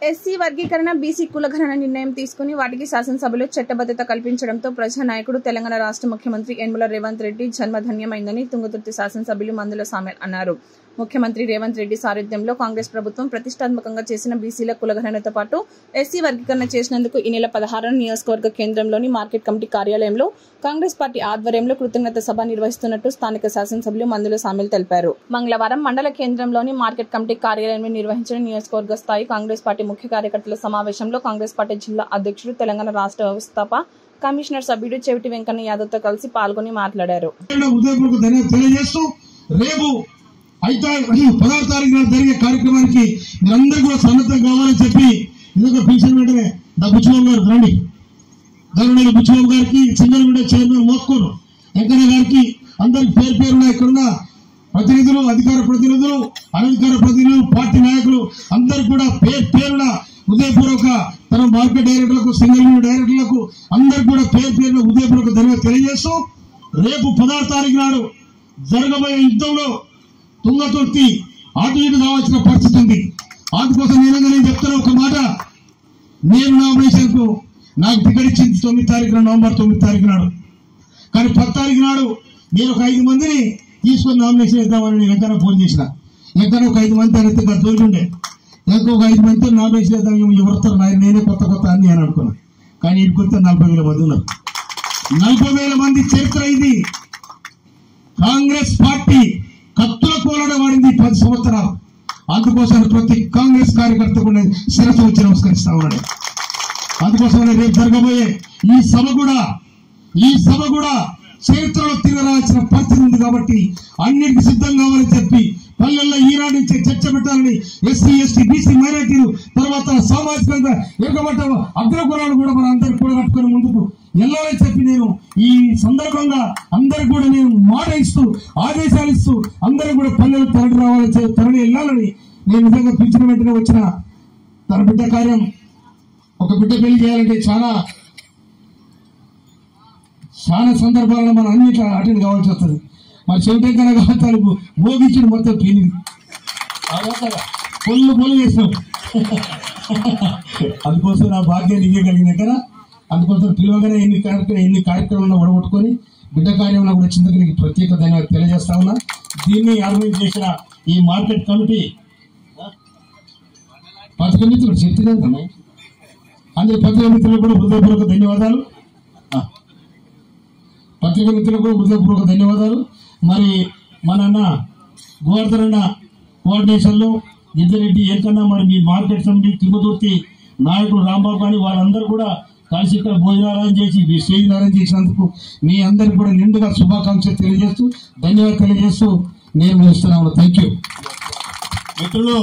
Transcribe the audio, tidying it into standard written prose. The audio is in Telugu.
ఎస్సీ వర్గీకరణ బీసీ కులగణన నిర్ణయం తీసుకుని వాటికి శాసనసభలో చట్టబద్ధత కల్పించడంతో ప్రజానాయకుడు తెలంగాణ రాష్ట్ర ముఖ్యమంత్రి యనమల రేవంత్ రెడ్డి జన్మధన్యమైందని తుంగతుర్తి శాసనసభ్యులు మందుల సామెల్ అన్నారు. ముఖ్యమంత్రి రేవంత్ రెడ్డి సారథ్యంలో కాంగ్రెస్ ప్రభుత్వం ప్రతిష్టాత్మకంగా చేసిన బీసీల కులగణనతో పాటు ఎస్సీ వర్గీకరణ చేసినందుకు ఈ నెల 16న నియోజకవర్గ కేంద్రంలోని మార్కెట్ కమిటీ కార్యాలయంలో కాంగ్రెస్ పార్టీ ఆధ్వర్యంలో కృతజ్ఞత సభ నిర్వహిస్తున్నట్టు స్థానిక శాసనసభ్యులు మందుల సామెల్ తెలిపారు. మంగళవారం మండల కేంద్రంలోని మార్కెట్ కమిటీ కార్యాలయంలో నిర్వహించిన నియోజకవర్గ స్థాయి కాంగ్రెస్ పార్టీ ముఖ్య కార్యకర్తల సమావేశంలో కాంగ్రెస్ పార్టీ జిల్లా అధ్యక్షుడు తెలంగాణ రాష్ట్ర వ్యవస్థాపక కమిషనర్ సభ్యుడు చెవిటి వెంకన్న యాదవ్తో కలిసి పాల్గొని మాట్లాడారు. 16 తారీఖు నాడు జరిగే కార్యక్రమానికి మీరందరూ కూడా సన్నద్ధం కావాలని చెప్పి ఇదొక పిలిచిన వెంటనే బుచ్చిబాబు గారు రండి, ధరణి బుచ్చిబాబు గారికి సింగల్ విండో చైర్మన్ మోసుకోరు వెంకన్న గారికి అందరికి పేరు పేరున ఇక్కడున్న ప్రతినిధులు, అధికార ప్రతినిధులు, అనధికార ప్రతినిధులు, పార్టీ నాయకులు అందరికి కూడా పేరున హృదయపూర్వక తన మార్కెట్ డైరెక్టర్లకు, సింగల్ విండో డైరెక్టర్లకు అందరికి కూడా పేరున హృదయపూర్వక ధన్యవాదాలు తెలియజేస్తూ రేపు 16 తారీఖు నాడు జరగబోయే యుద్ధంలో తుంగతుర్తి అటు ఇటు కావాల్సిన పరిస్థితి ఉంది. అందుకోసం నేను చెప్తున్నా ఒక మాట, నేను నామినేషన్ కు నాకు టికెట్ ఇచ్చింది 9 తారీఖున, నవంబర్ 9 తారీఖు నాడు. కానీ 10 తారీఖు నాడు నేను ఒక 5 మందిని తీసుకొని నామినేషన్ ఇద్దామని నేను వెంకన్న ఫోన్ చేసిన. వెంకన్న ఒక 5 మంది అయితే దొరికిండే, ఇంకా ఒక 5 మందితో నామినేషన్ ఇద్దాం, ఎవరుతారు నేనే కొత్త అన్ని అని అనుకున్నాను. కానీ ఇంకొస్తే 40,000 మంది ఉన్నారు. 40,000 మంది చరిత్ర ఇది. కాంగ్రెస్ పార్టీ కత్తుల కోలడ వాడింది 10 సంవత్సరాలు. అందుకోసం ప్రతి కాంగ్రెస్ కార్యకర్త కూడా శిరస్సు వచ్చి నమస్కరిస్తా ఉన్నాడు. అందుకోసం రేపు జరగబోయే ఈ సభ కూడా చరిత్రలో తిరగరాల్సిన పరిస్థితి ఉంది. కాబట్టి అన్నిటికీ సిద్ధం కావాలని చెప్పి పల్లెల్లో ఈనాడు నుంచే చర్చ పెట్టాలని, ఎస్సీ ఎస్టీ బీసీ మైనార్టీలు తర్వాత సామాజికంగా ఎరగబడ్డ అగ్రకులాలు కూడా మన అందరికి కూడా కట్టుకుని ముందుకు వెళ్ళాలని చెప్పి నేను ఈ సందర్భంగా అందరికి కూడా నేను మాట ఇస్తూ ఆదేశాలు ఇస్తూ అందరికి కూడా పల్లెలు తరలి రావాలని తరలి వెళ్ళాలని నేను నిజంగా పిలిచిన వెంటనే వచ్చిన తన బిడ్డ కార్యం, ఒక బిడ్డ పెళ్లి చేయాలంటే చాలా సందర్భాలలో మనం అన్నిట్లో అటెండ్ కావాల్సి వస్తుంది. మరి చెవిటెక్కన కావాలి మోగించుడు మొత్తం తిని పొల్లు చేస్తాం. అందుకోసం నా భాగ్యాన్ని ఇవ్వగలిగిన కదా, అందుకోసం పిలవగానే ఎన్ని కార్యక్రమాలను ఒడగొట్టుకొని బిడ్డ కార్యంలో కూడా చింతకి ప్రత్యేక ధన్యవాదాలు తెలియజేస్తా ఉన్నా. దీన్ని ఆర్గనైజ్ చేసిన ఈ మార్కెట్ కమిటీ పత్రికా మిత్రులు చెప్తున్నాయి, అందరి పత్రికా మిత్రులకు కూడా హృదయపూర్వక ధన్యవాదాలు. పత్రికా మిత్రులకు హృదయపూర్వక ధన్యవాదాలు. మరి మన అన్న గోవర్ధన్ అన్న కోఆర్డినేషన్లో గిద్దరెడ్డి ఏకన్నా, మరి మీ మార్కెట్ కమిటీ తిరుపతి నాయకుడు రాంబాబు కానీ వాళ్ళందరూ కూడా కలిసి ఇక్కడ భోజనాలు అరేంజ్ చేసి స్టేజ్ అరేంజ్ చేసినందుకు మీ అందరికి కూడా నిండుగా శుభాకాంక్షలు తెలియజేస్తూ ధన్యవాదాలు తెలియజేస్తూ నేను ముగిస్తున్నాను. థ్యాంక్ యూ మిత్రులు.